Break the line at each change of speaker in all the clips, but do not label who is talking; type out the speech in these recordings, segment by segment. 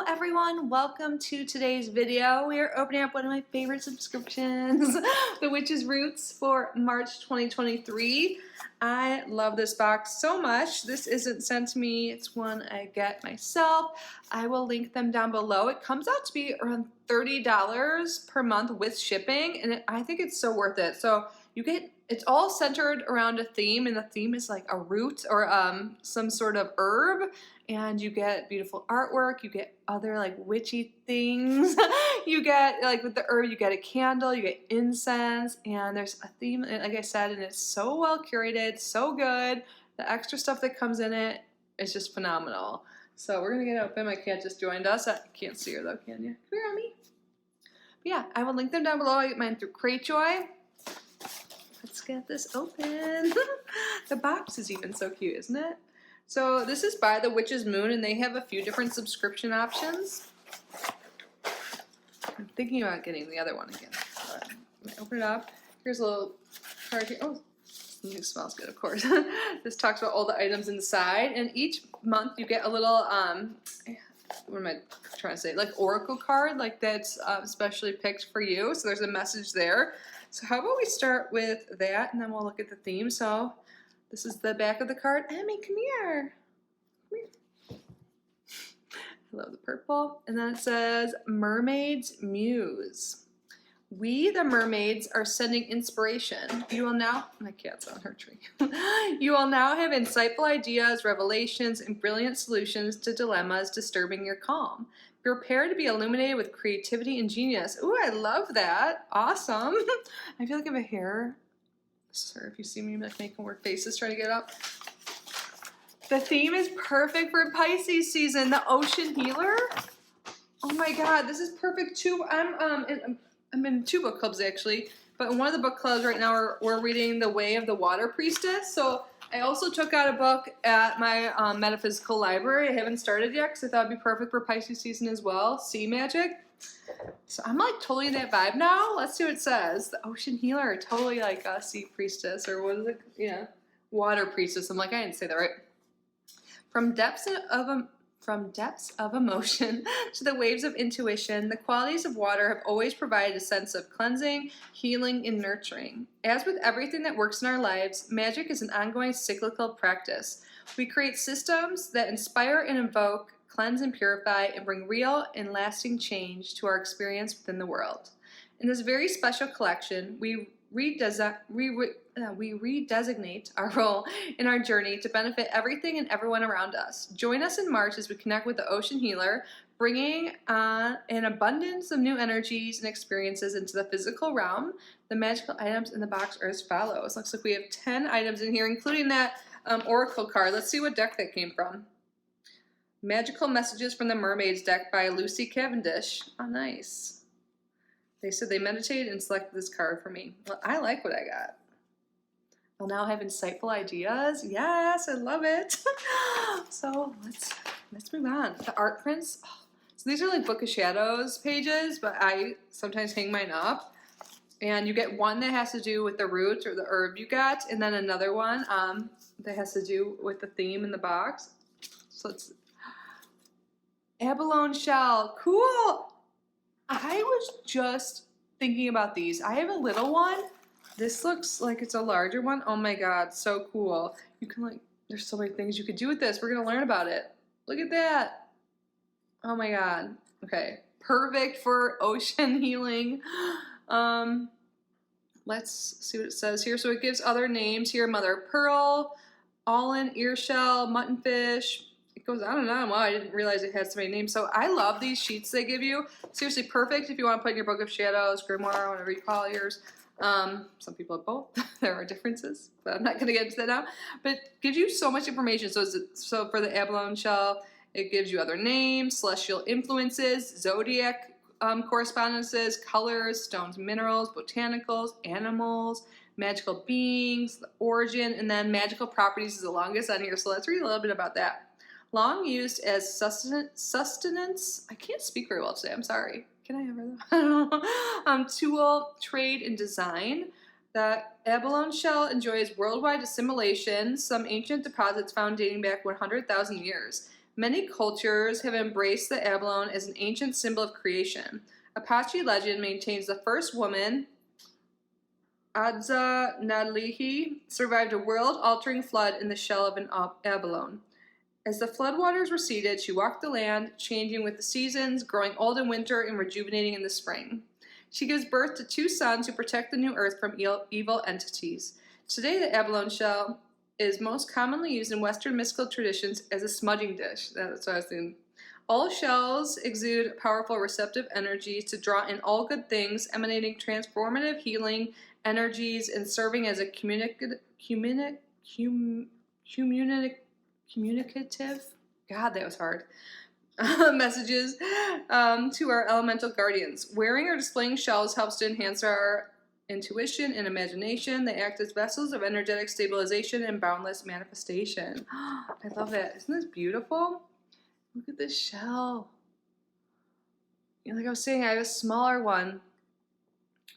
everyone, welcome to today's video. We are opening up one of my favorite subscriptions, The Witch's Roots for March 2023. I love this box so much. This isn't sent to me, it's one I get myself. I will link them down below. It comes out to be around $30 per month with shipping, and I think it's so worth it. So you get, it's all centered around a theme, and the theme is like a root or some sort of herb, and you get beautiful artwork, you get other like witchy things, you get like with the herb, you get a candle, you get incense, and there's a theme, like I said, and it's so well curated, so good. The extra stuff that comes in it is just phenomenal. So we're gonna get it open. My cat just joined us. I can't see her though, can you? Come here, Mommy. But yeah, I will link them down below. I get mine through Cratejoy. Let's get this open. The box is even so cute, isn't it? So this is by The Witch's Moon, and they have a few different subscription options. I'm thinking about getting the other one again. But I'm gonna open it up. Here's a little card here. Oh, it smells good, of course. This talks about all the items inside, and each month you get a little, what am I trying to say? Like oracle card, like that's specially picked for you. So there's a message there. So how about we start with that, and then we'll look at the theme. So this is the back of the card. Emmy, come here. Come here. I love the purple. And then it says, Mermaid's Muse. We, the mermaids, are sending inspiration. You will now, my cat's on her tree. You will now have insightful ideas, revelations, and brilliant solutions to dilemmas disturbing your calm. Prepare to be illuminated with creativity and genius. Ooh, I love that. Awesome. I feel like I have a hair. Sorry if you see me like making weird faces trying to get up. The theme is perfect for Pisces season. The Ocean Healer. Oh my God, this is perfect too. I'm in two book clubs actually, but in one of the book clubs right now we're reading The Way of the Water Priestess. So I also took out a book at my metaphysical library. I haven't started yet because I thought it'd be perfect for Pisces season as well. Sea magic. So I'm like totally in that vibe now. Let's see what it says. The Ocean Healer, totally like a sea priestess, or what is it? Yeah, water priestess. I'm like, I didn't say that right. From depths of emotion to the waves of intuition, the qualities of water have always provided a sense of cleansing, healing, and nurturing. As with everything that works in our lives, magic is an ongoing cyclical practice. We create systems that inspire and invoke, cleanse and purify, and bring real and lasting change to our experience within the world. In this very special collection, we redesignate our role in our journey to benefit everything and everyone around us. Join us in March as we connect with the Ocean Healer, bringing an abundance of new energies and experiences into the physical realm. The magical items in the box are as follows. Looks like we have 10 items in here, including that oracle card. Let's see what deck that came from. Magical Messages from the Mermaids deck by Lucy Cavendish. Oh, nice. They said they meditated and selected this card for me. Well, I like what I got. I'll now have insightful ideas. Yes, I love it. So let's move on. The art prints. Oh, so these are like Book of Shadows pages, but I sometimes hang mine up. And you get one that has to do with the root or the herb you got, and then another one that has to do with the theme in the box. So it's abalone shell. Cool. I was just thinking about these. I have a little one. This looks like it's a larger one. Oh my God, so cool. You can like, there's so many things you could do with this. We're gonna learn about it. Look at that. Oh my God. Okay, perfect for ocean healing. Let's see what it says here. So it gives other names here. Mother of Pearl, All-in, Earshell, Muttonfish. It goes on and on. Wow, I didn't realize it had so many names. So I love these sheets they give you. Seriously, perfect if you want to put in your Book of Shadows, Grimoire, whatever you call yours. Some people have both. There are differences, but I'm not going to get into that now. But it gives you so much information. So for the abalone shell, it gives you other names, celestial influences, zodiac correspondences, colors, stones, minerals, botanicals, animals, magical beings, the origin, and then magical properties is the longest on here. So let's read a little bit about that. Long used as sustenance. I can't speak very well today. I'm sorry. Can I ever? I don't know. Tool, trade, and design. The abalone shell enjoys worldwide assimilation. Some ancient deposits found dating back 100,000 years. Many cultures have embraced the abalone as an ancient symbol of creation. Apache legend maintains the first woman, Adza Nadlihi, survived a world-altering flood in the shell of an abalone. As the floodwaters receded, she walked the land, changing with the seasons, growing old in winter and rejuvenating in the spring. She gives birth to 2 sons who protect the new earth from evil entities. Today, the abalone shell is most commonly used in Western mystical traditions as a smudging dish. That's what I was thinking. All shells exude powerful receptive energies to draw in all good things, emanating transformative healing energies and serving as a communicative, God, that was hard, messages to our elemental guardians. Wearing or displaying shells helps to enhance our intuition and imagination. They act as vessels of energetic stabilization and boundless manifestation. I love it. Isn't this beautiful? Look at this shell. Like I was saying, I have a smaller one.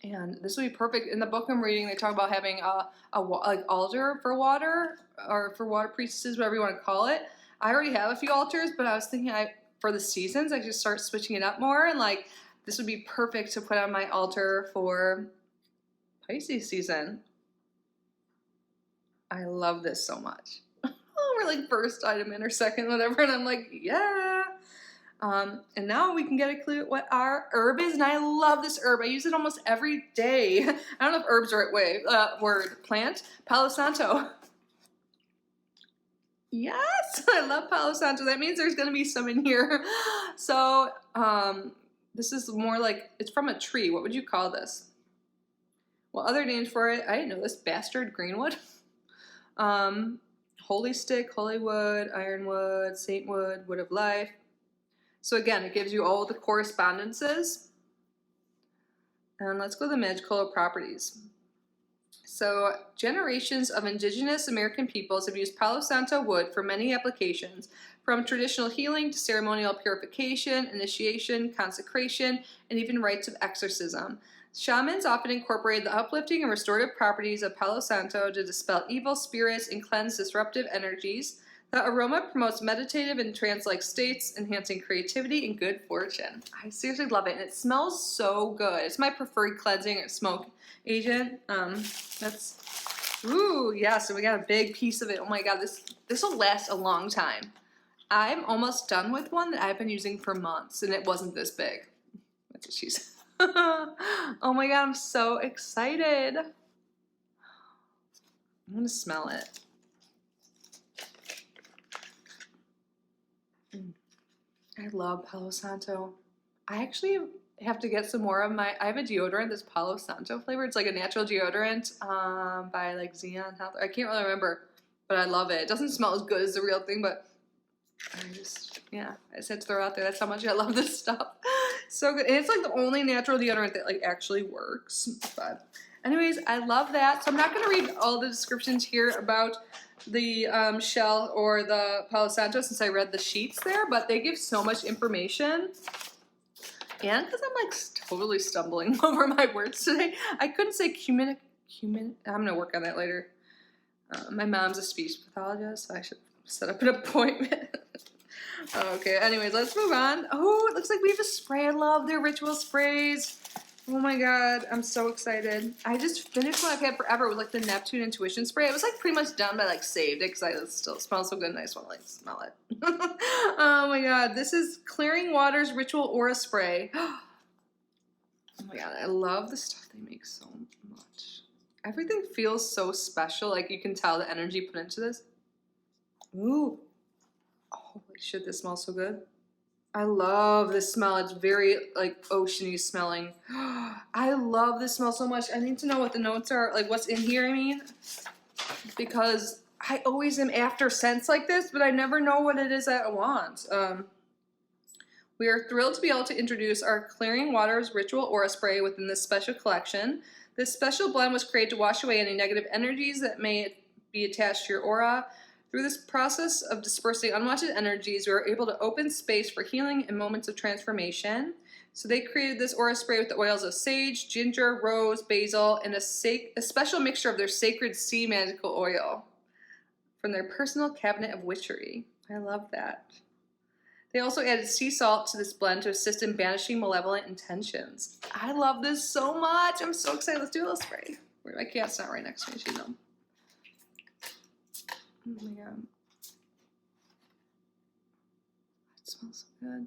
And this would be perfect. In the book I'm reading, they talk about having a like altar for water, or for water priestesses, whatever you want to call it. I already have a few altars, but I was thinking for the seasons, I should start switching it up more. And like, this would be perfect to put on my altar for Pisces season. I love this so much. Oh, we're like first item in or second, whatever. And I'm like, yeah. And now we can get a clue at what our herb is, and I love this herb. I use it almost every day. I don't know if herb's the right word. Plant. Palo Santo. Yes, I love Palo Santo. That means there's going to be some in here. So, this is more like, it's from a tree. What would you call this? Well, other names for it, I didn't know this. Bastard greenwood. Holy stick, holy wood, ironwood, saintwood, wood of life. So again, it gives you all the correspondences. And let's go to the magical properties. So generations of indigenous American peoples have used Palo Santo wood for many applications, from traditional healing to ceremonial purification, initiation, consecration, and even rites of exorcism. Shamans often incorporate the uplifting and restorative properties of Palo Santo to dispel evil spirits and cleanse disruptive energies. The aroma promotes meditative and trance-like states, enhancing creativity and good fortune. I seriously love it, and it smells so good. It's my preferred cleansing or smoke agent. Ooh, yeah, so we got a big piece of it. Oh my God, this will last a long time. I'm almost done with one that I've been using for months, and it wasn't this big. That's what she said. Oh my God, I'm so excited. I'm gonna smell it. I love Palo Santo. I actually have to get some more of I have a deodorant that's Palo Santo flavor. It's like a natural deodorant by like Xeon Health. I can't really remember, but I love it. It doesn't smell as good as the real thing, but I just had to throw it out there. That's how much I love this stuff. So good. And it's like the only natural deodorant that like actually works. But anyways, I love that. So I'm not going to read all the descriptions here about the shell or the Palo Santo since I read the sheets there, but they give so much information. And because I'm like totally stumbling over my words today, I couldn't say I'm going to work on that later. My mom's a speech pathologist, so I should set up an appointment. Okay, anyways, let's move on. Oh, it looks like we have a spray. I love their ritual sprays. Oh my God, I'm so excited. I just finished one I've had forever. It was like the Neptune Intuition Spray. It was like pretty much done, but I like saved it because it still smells so good and I just want to like smell it. Oh my God, this is Clearing Waters Ritual Aura Spray. Oh my God, I love the stuff they make so much. Everything feels so special. Like you can tell the energy put into this. Ooh. Holy shit, this smells so good. I love this smell. It's very like oceany smelling. I love this smell so much. I need to know what the notes are, like what's in here, I mean, because I always am after scents like this, but I never know what it is that I want. We are thrilled to be able to introduce our Clearing Waters Ritual Aura Spray within this special collection. This special blend was created to wash away any negative energies that may be attached to your aura. Through this process of dispersing unwanted energies, we were able to open space for healing and moments of transformation. So they created this aura spray with the oils of sage, ginger, rose, basil, and a special mixture of their sacred sea magical oil from their personal cabinet of witchery. I love that. They also added sea salt to this blend to assist in banishing malevolent intentions. I love this so much. I'm so excited. Let's do a little spray. My cat's not right next to me. She's home. Oh my god. It smells so good.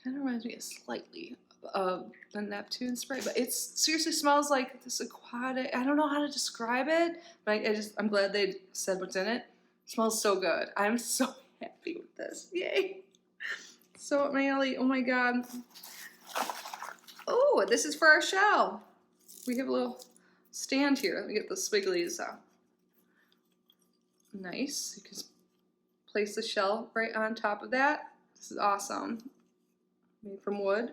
Kind of reminds me slightly of the Neptune spray, but it seriously smells like this aquatic. I don't know how to describe it, but I'm glad they said what's in it. It smells so good. I'm so happy with this. Yay. So up my alley. Oh my god. Oh, this is for our shell. We have a little stand here. Let me get the squigglies out. Nice. You can place the shell right on top of that. This is awesome. Made from wood.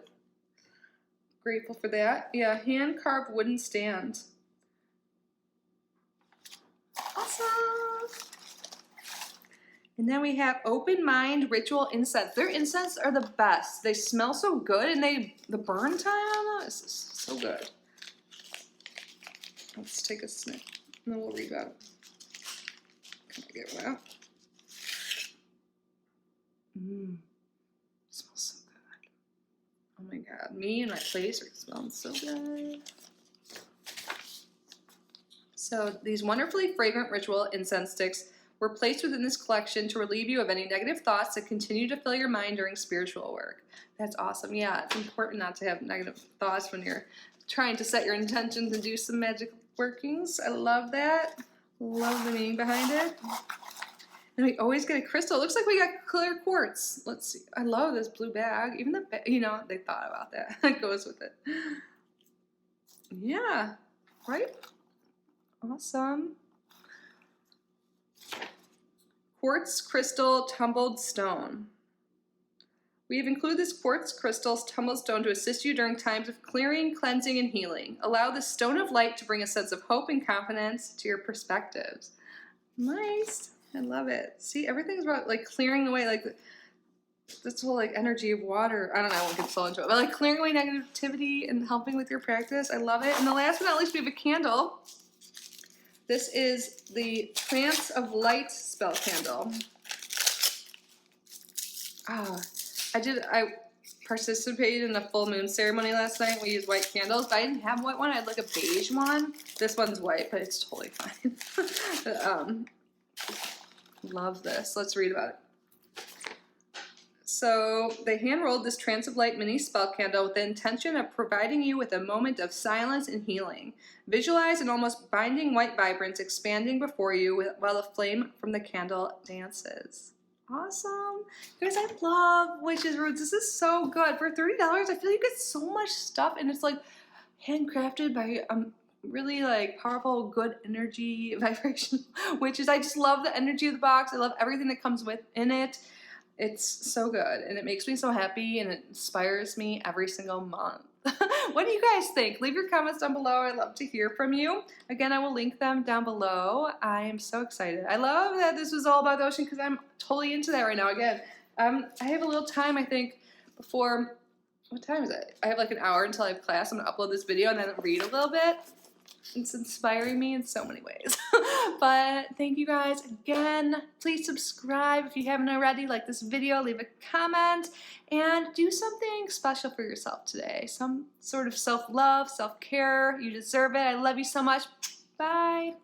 Grateful for that. Yeah, hand-carved wooden stand. Awesome. And then we have Open Mind Ritual Incense. Their incense are the best. They smell so good, and the burn time on them is so good. Let's take a sniff, and then we'll read about it. Can I get one out? Smells so good. Oh my god, me and my place are smelling so good. So these wonderfully fragrant ritual incense sticks were placed within this collection to relieve you of any negative thoughts that continue to fill your mind during spiritual work. That's awesome. Yeah, it's important not to have negative thoughts when you're trying to set your intentions and do some magic workings. I love that. Love the meaning behind it. And we always get a crystal. It looks like we got clear quartz. Let's see. I love this blue bag. Even the bag, they thought about that. It goes with it. Yeah, right? Awesome. Quartz crystal tumbled stone. We have included this quartz crystal tumbled stone to assist you during times of clearing, cleansing, and healing. Allow this stone of light to bring a sense of hope and confidence to your perspectives. Nice. I love it. See, everything's about like clearing away like this whole like energy of water. I don't know, I won't get so into it, but like clearing away negativity and helping with your practice. I love it. And the last but not least, we have a candle. This is the Trance of Light spell candle. I participated in the full moon ceremony last night. We used white candles, but I didn't have a white one. I had like a beige one. This one's white, but it's totally fine. Love this. Let's read about it. So they hand-rolled this Trance of Light mini spell candle with the intention of providing you with a moment of silence and healing. Visualize an almost binding white vibrance expanding before you while the flame from the candle dances. Awesome. Guys, I love witches' roots. This is so good. For $30, I feel like you get so much stuff, and it's like handcrafted by really like powerful, good energy vibration witches. I just love the energy of the box. I love everything that comes within it. It's so good, and it makes me so happy, and it inspires me every single month. What do you guys think? Leave your comments down below. I'd love to hear from you. Again, I will link them down below. I am so excited. I love that this was all about the ocean because I'm totally into that right now. Again, I have a little time, I think, before, what time is it? I have like an hour until I have class. I'm going to upload this video and then read a little bit. It's inspiring me in so many ways. But thank you guys again. Please subscribe if you haven't already. Like this video, leave a comment, and do something special for yourself today. Some sort of self-love, self-care. You deserve it. I love you so much. Bye.